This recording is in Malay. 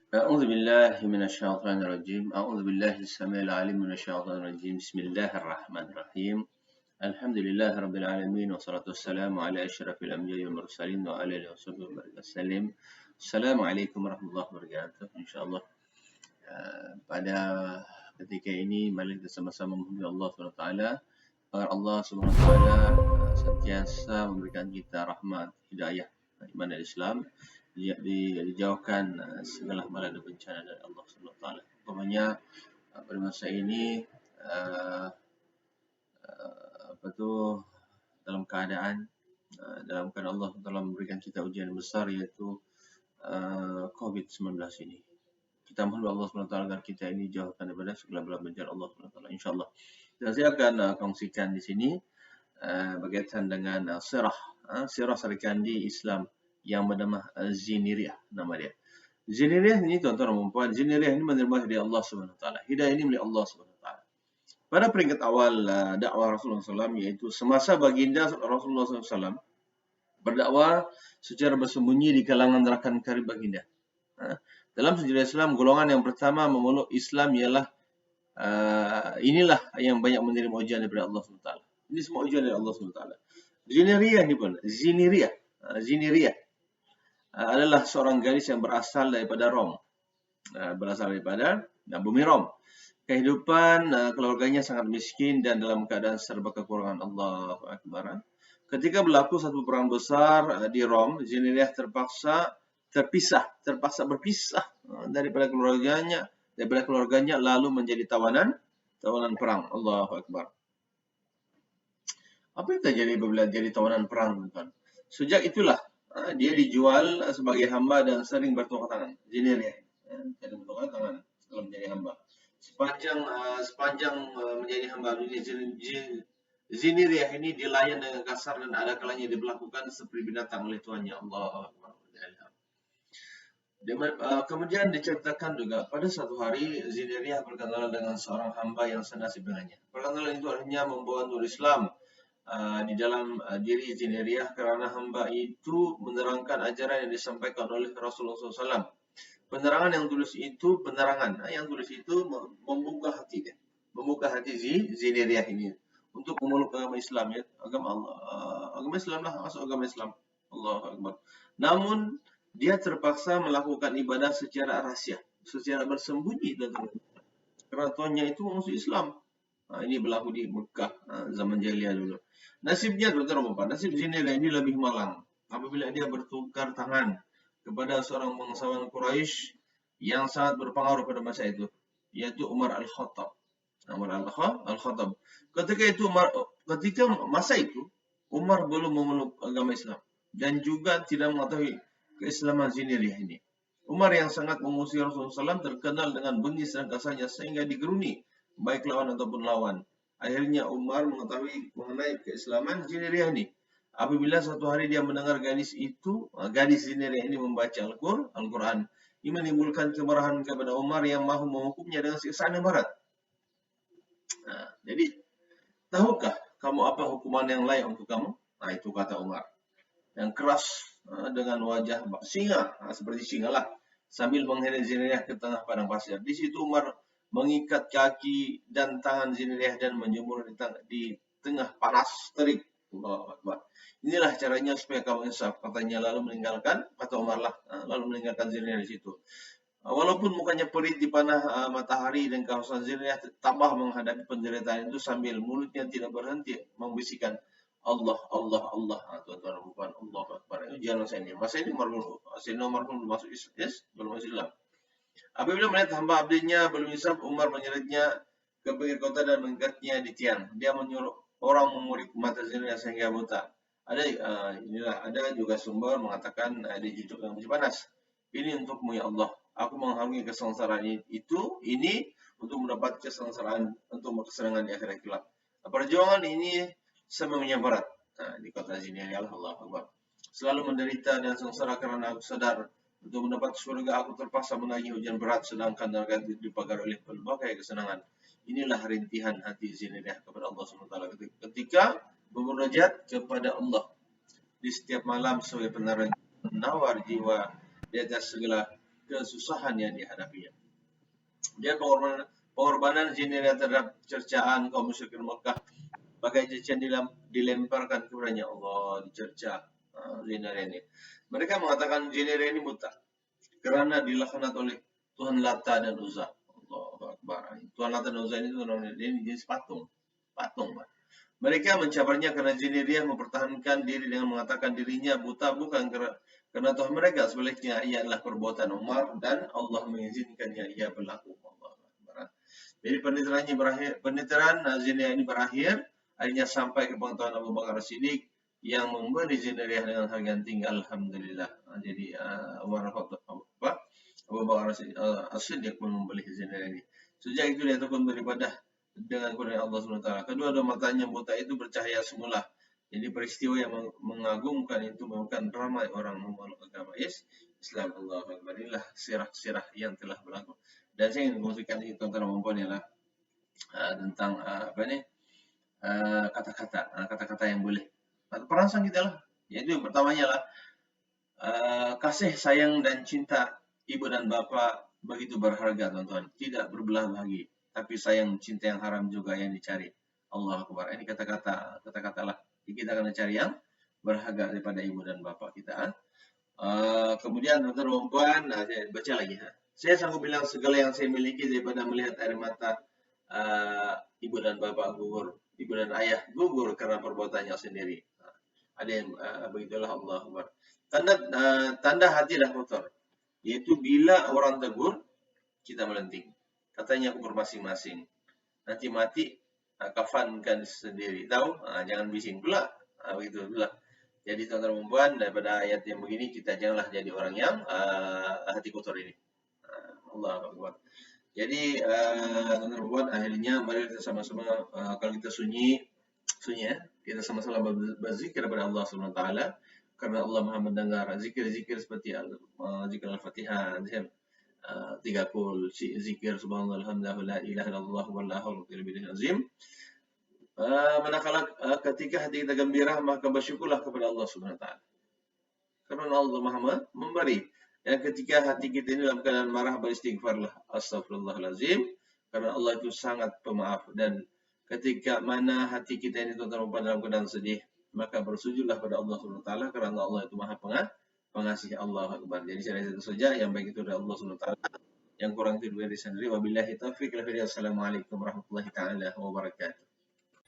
أعوذ بالله من الشيطان الرجيم أعوذ بالله السميع العليم من الشيطان الرجيم بسم الله الرحمن الرحيم الحمد لله رب العالمين والصلاة والسلام على أشرف الأنبياء والمرسلين وعلى آله وصحبه وسلم. السلام عليكم ورحمة الله وبركاته. InsyaAllah pada ketika ini mari kita sama-sama memuji Allah SWT agar Allah SWT sentiasa memberikan kita rahmat, hidayah, iman dan Islam, dijauhkan segala bala dan bencana dari Allah SWT. Umpamanya pada masa ini dalam keadaan Allah telah memberikan kita ujian besar, yaitu COVID-19 ini. Kita mohon Allah SWT agar kita ini jauhkan daripada segala bala bencana Allah SWT, insyaAllah. Dan saya akan kongsikan di sini berkaitan dengan sirah Sarikandi Islam yang bernama Ziniriyah, nama dia. Ziniriyah ini tuan-tuan dan puan, Ziniriyah ini menerima dari Allah SWT. Hidayah ini milik Allah SWT. Pada peringkat awal dakwah Rasulullah SAW, yaitu semasa baginda Rasulullah SAW berdakwah secara bersembunyi di kalangan rakan karib baginda. Dalam sejarah Islam, golongan yang pertama memeluk Islam ialah inilah yang banyak menerima ujian daripada Allah SWT. Ini semua ujian dari Allah SWT. Ziniriyah ni pun, Ziniriyah adalah seorang gadis yang berasal daripada Rom. Berasal daripada bumi Rom. Kehidupan keluarganya sangat miskin dan dalam keadaan serba kekurangan. Allahu Akbar. Ketika berlaku satu perang besar di Rom, Ziniriyah terpaksa berpisah daripada keluarganya lalu menjadi tawanan perang. Allahu Akbar. Apa yang terjadi apabila jadi tawanan perang, tuan? Sejak itulah dia dijual sebagai hamba dan sering bertukar tangan. Ziniriyah jadi bertukar tangan setelah menjadi hamba. Sepanjang menjadi hamba ini, Ziniriyah ini dilayan dengan kasar dan ada kalanya diberlakukan seperti binatang oleh tuannya. Allahu Akbar. Kemudian diceritakan juga pada satu hari Ziniriyah berkenalan dengan seorang hamba yang senasib dengannya. Perkenalan itu akhirnya membawa nur Islam di dalam diri Ziniriyah karena hamba itu menerangkan ajaran yang disampaikan oleh Rasulullah SAW. Penerangan yang tulis itu membuka hati dia, membuka hati Ziniriyah ini untuk memeluk agama Islam, ya, agama Allah, agama Islam lah, masuk agama Islam. Allahu Akbar. Namun dia terpaksa melakukan ibadah secara rahasia, secara bersembunyi, karena tuannya itu musuh Islam. Ini berlaku di Mekah zaman jahiliyah dulu. Nasibnya, nasib Ziniriyah ini lebih malang apabila dia bertukar tangan kepada seorang bangsawan Quraisy yang sangat berpengaruh pada masa itu, yaitu Umar Al-Khattab. Ketika masa itu Umar belum memeluk agama Islam dan juga tidak mengetahui keislaman Ziniriyah ini. Umar yang sangat memusuhi Rasulullah SAW terkenal dengan bengis dan kasarnya sehingga digeruni baik lawan ataupun lawan. Akhirnya Umar mengetahui mengenai keislaman Ziniriyah ini. Apabila suatu hari dia mendengar gadis Ziniriyah ini membaca Al-Quran, ini menimbulkan kemarahan kepada Umar yang mahu menghukumnya dengan siksaan yang berat. Jadi, tahukah kamu apa hukuman yang layak untuk kamu? Itu kata Umar. Yang keras dengan wajah singa, seperti singa lah, sambil mengheret Ziniriyah ke tengah padang pasir. Di situ Umar mengikat kaki dan tangan Ziniriyah dan menjemur di tengah panas terik. Allahu Akbar. Inilah caranya supaya kamu insaf, katanya, lalu meninggalkan Ziniriyah di situ. Walaupun mukanya perih di panah matahari dan kehausan, Ziniriyah tambah menghadapi penderitaan itu sambil mulutnya tidak berhenti membisikkan Allah, Allah, Allah. Tuan-tuan dan puan, Allah Akbar. Itu jalan saya ini. Masa ini Umar belum masuk Islam. Apabila melihat hamba abdinya belum Islam, Umar menyeretnya ke pinggir kota dan mengikatnya di tiang. Dia menyuruh orang memurik mata Ziniriyah sehingga buta. Ada juga sumber mengatakan dijujuk dengan besi panas. Ini untukmu ya Allah. Aku mengharungi kesengsaraan ini untuk mendapat kesengsaraan, untuk kesenangan di akhirat kelak. Perjuangan ini semuanya berat. Di kota Ziniriyah, Allah Akbar. Selalu menderita dan sengsara karena aku sadar untuk mendapat surga aku terpaksa menagih hujan berat, sedangkan neraka dipagar oleh berbagai kesenangan. Inilah rintihan hati Ziniriyah kepada Allah SWT ketika bermunajat kepada Allah di setiap malam sebagai penawar jiwa di atas segala kesusahan yang dihadapinya. Dan pengorbanan Zineria terhadap cercaan kaum musyrikin Mekah bagai cacian dilemparkan kepadanya. Allah dicerca Zineria ini. Mereka mengatakan Zineria ini buta kerana dilaknat oleh Tuhan Lata dan Uzza. Allahu Akbar. Tuhan Lata dan Uzza ini jenis patung. Mereka mencabarnya kerana Zineria mempertahankan diri dengan mengatakan dirinya buta bukan kerana Tuhan mereka. Sebaliknya ia adalah perbuatan Umar dan Allah mengizinkannya ia berlaku. Jadi penelitian Zineria ini berakhir, akhirnya sampai ke pengetahuan Abu Bakar As-Siddiq yang memberi Zineria dengan harga yang tinggi. Alhamdulillah. Jadi Abu Bakar As-Siddiq pun membeli Zineria ini. Sejak itu dia tekun beribadah dengan kurnia Allah SWT. Kedua-dua matanya buta itu bercahaya semula. Jadi peristiwa yang mengagumkan itu bukan ramai orang memeluk agama Islam. Allah Akbar. Inilah sirah-sirah yang telah berlaku. Dan saya ingin kongsikan itu tuan-tuan dan puan ialah tentang kata-kata yang boleh perangsang kita lah. Yaitu yang pertamanya lah kasih sayang dan cinta ibu dan bapa begitu berharga tuan-tuan. Tidak berbelah bagi, tapi sayang cinta yang haram juga yang dicari. Allah Akbar. Ini kata-kata lah. Kita akan cari yang berharga daripada ibu dan bapa kita. Kemudian tuan-tuan dan puan, saya baca lagi. Saya sanggup bilang segala yang saya miliki daripada melihat air mata ibu dan bapa gugur, ibu dan ayah gugur karena perbuatannya sendiri. Ada yang begitulah. Allah Akbar. Tanda hati dah kotor, yaitu bila orang tegur kita melenting. Katanya umur masing-masing. Nanti mati kafankan sendiri. Tahu? Jangan bising pula. Begitulah. Jadi tuan-tuan dan puan, daripada ayat yang begini kita janganlah jadi orang yang hati kotor ini. Allah Akbar. Jadi tuan-tuan dan puan, akhirnya mari kita sama-sama kalau kita sunyi kita sama-sama berzikir kepada Allah SWT, karena Allah Maha mendengar zikir-zikir seperti zikir Al-Fatihah, 30 zikir subhanallah alhamdulillah la ilaha illallah wala haula wala quwwata illa billah. Manakala ketika hati kita gembira, maka bersyukurlah kepada Allah SWT, karena Allah Maha memberi. Dan ketika hati kita ini dalam keadaan marah, beristighfarlah, astagfirullahalazim, karena Allah itu sangat pemaaf. Dan ketika mana hati kita ini dalam keadaan sedih, maka bersujudlah pada Allah SWT, karena Allah itu Maha pengasih. Allah Akbar. Jadi saya itu saja, yang baik itu dari Allah SWT, yang kurang itu dari sendiri. Wabillahi taufiq. Assalamualaikum warahmatullahi taala wabarakatuh.